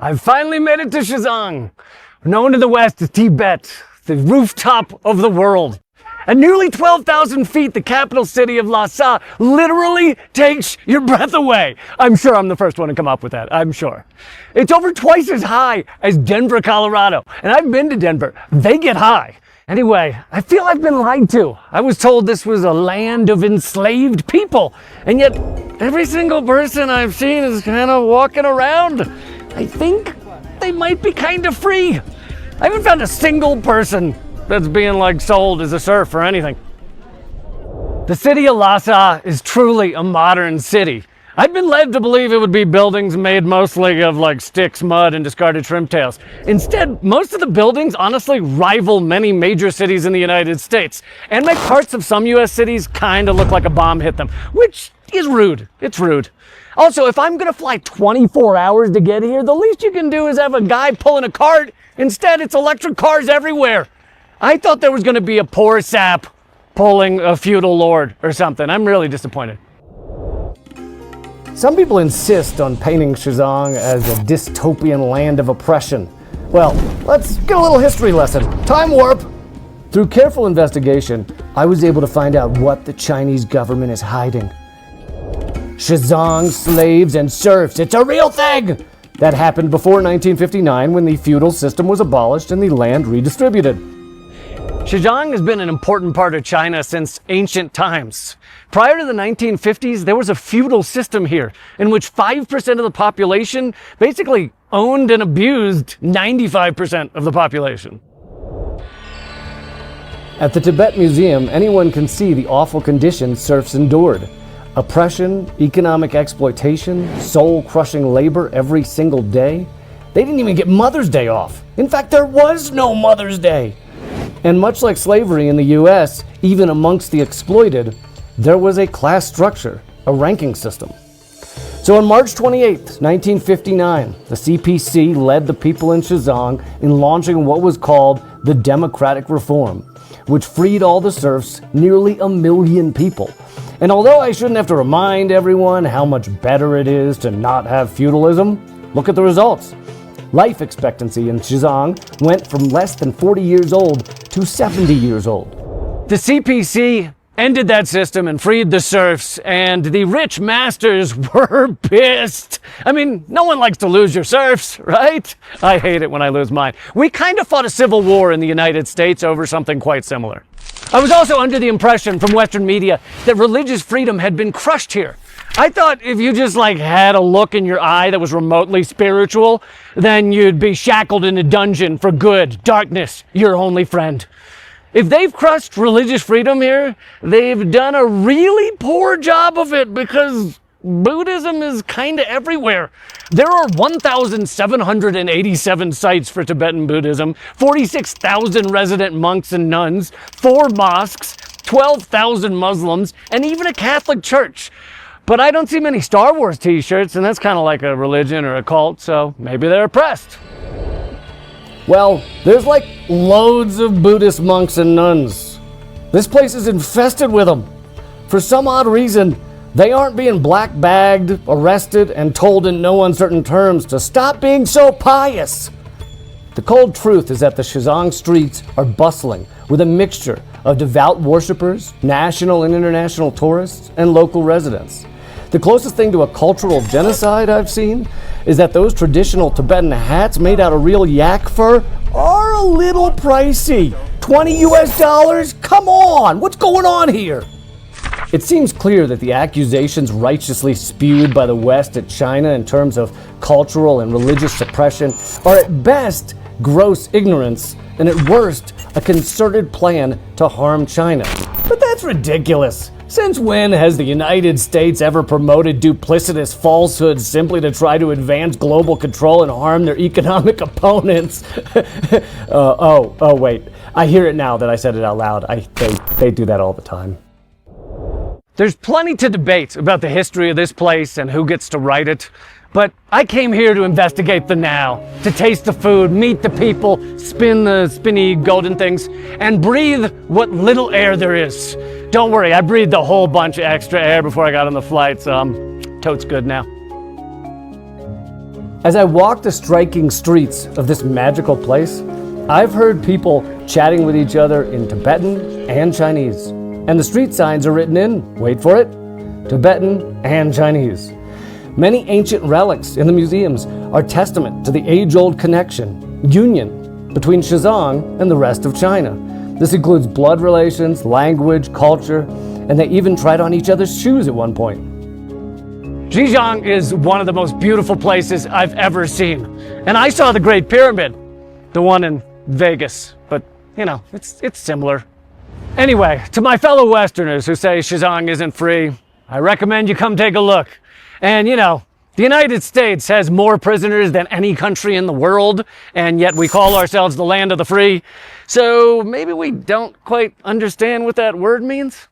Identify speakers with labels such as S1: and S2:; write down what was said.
S1: I've finally made it to CHANG, known in the West as Tibet, the rooftop of the world. At nearly 12,000 feet, the capital city of Lhasa literally takes your breath away. I'm sure I'm the first one to come up with that, I'm sure. It's over twice as high as Denver, Colorado. And I've been to Denver. They get high. Anyway, I feel I've been lied to. I was told this was a land of enslaved people. And yet, every single person I've seen is kind of walking around. I think they might be kind of free. I haven't found a single person that's being sold as a serf or anything. The city of Lhasa is truly a modern city. I'd been led to believe it would be buildings made mostly of sticks, mud, and discarded shrimp tails. Instead, most of the buildings honestly rival many major cities in the United States, and make parts of some US cities kind of look like a bomb hit them, which is rude. It's rude. Also, if I'm gonna fly 24 hours to get here, the least you can do is have a guy pulling a cart. Instead, it's electric cars everywhere. I thought there was gonna be a poor sap pulling a feudal lord or something. I'm really disappointed. Some people insist on painting CHANG as a dystopian land of oppression. Well, let's get a little history lesson. Time warp! Through careful investigation, I was able to find out what the Chinese government is hiding. CHANG slaves and serfs, it's a real thing! That happened before 1959 when the feudal system was abolished and the land redistributed. CHANG has been an important part of China since ancient times. Prior to the 1950s, there was a feudal system here in which 5% of the population basically owned and abused 95% of the population. At the Tibet Museum, anyone can see the awful conditions serfs endured. Oppression, economic exploitation, soul-crushing labor every single day. They didn't even get Mother's Day off. In fact, there was no Mother's Day. And much like slavery in the US, even amongst the exploited, there was a class structure, a ranking system. So on March 28, 1959, the CPC led the people in CHANG in launching what was called the Democratic Reform, which freed all the serfs, nearly 1 million people. And although I shouldn't have to remind everyone how much better it is to not have feudalism, look at the results. Life expectancy in CHANG went from less than 40 years old to 70 years old. The CPC ended that system and freed the serfs, and the rich masters were pissed. I mean, no one likes to lose your serfs, right? I hate it when I lose mine. We kind of fought a civil war in the United States over something quite similar. I was also under the impression from Western media that religious freedom had been crushed here. I thought if you just had a look in your eye that was remotely spiritual, then you'd be shackled in a dungeon for good, darkness, your only friend. If they've crushed religious freedom here, they've done a really poor job of it because Buddhism is kind of everywhere. There are 1,787 sites for Tibetan Buddhism, 46,000 resident monks and nuns, 4 mosques, 12,000 Muslims, and even a Catholic church. But I don't see many Star Wars t-shirts, and that's kind of like a religion or a cult, so maybe they're oppressed. Well, there's loads of Buddhist monks and nuns. This place is infested with them. For some odd reason, they aren't being black-bagged, arrested, and told in no uncertain terms to stop being so pious. The cold truth is that the CHANG streets are bustling with a mixture of devout worshipers, national and international tourists, and local residents. The closest thing to a cultural genocide I've seen is that those traditional Tibetan hats made out of real yak fur are a little pricey. $20 US? Come on, what's going on here? It seems clear that the accusations righteously spewed by the West at China in terms of cultural and religious suppression are at best gross ignorance and at worst a concerted plan to harm China. But that's ridiculous. Since when has the United States ever promoted duplicitous falsehoods simply to try to advance global control and harm their economic opponents? Wait. I hear it now that I said it out loud. They do that all the time. There's plenty to debate about the history of this place and who gets to write it. But I came here to investigate the now, to taste the food, meet the people, spin the spinny golden things, and breathe what little air there is. Don't worry, I breathed a whole bunch of extra air before I got on the flight, so I'm totes good now. As I walk the striking streets of this magical place, I've heard people chatting with each other in Tibetan and Chinese. And the street signs are written in, wait for it, Tibetan and Chinese. Many ancient relics in the museums are testament to the age-old connection, union, between Xizang and the rest of China. This includes blood relations, language, culture, and they even tried on each other's shoes at one point. Xizang is one of the most beautiful places I've ever seen. And I saw the Great Pyramid, the one in Vegas, but you know, it's similar. Anyway, to my fellow Westerners who say Xizang isn't free, I recommend you come take a look. And you know, the United States has more prisoners than any country in the world, and yet we call ourselves the land of the free. So maybe we don't quite understand what that word means?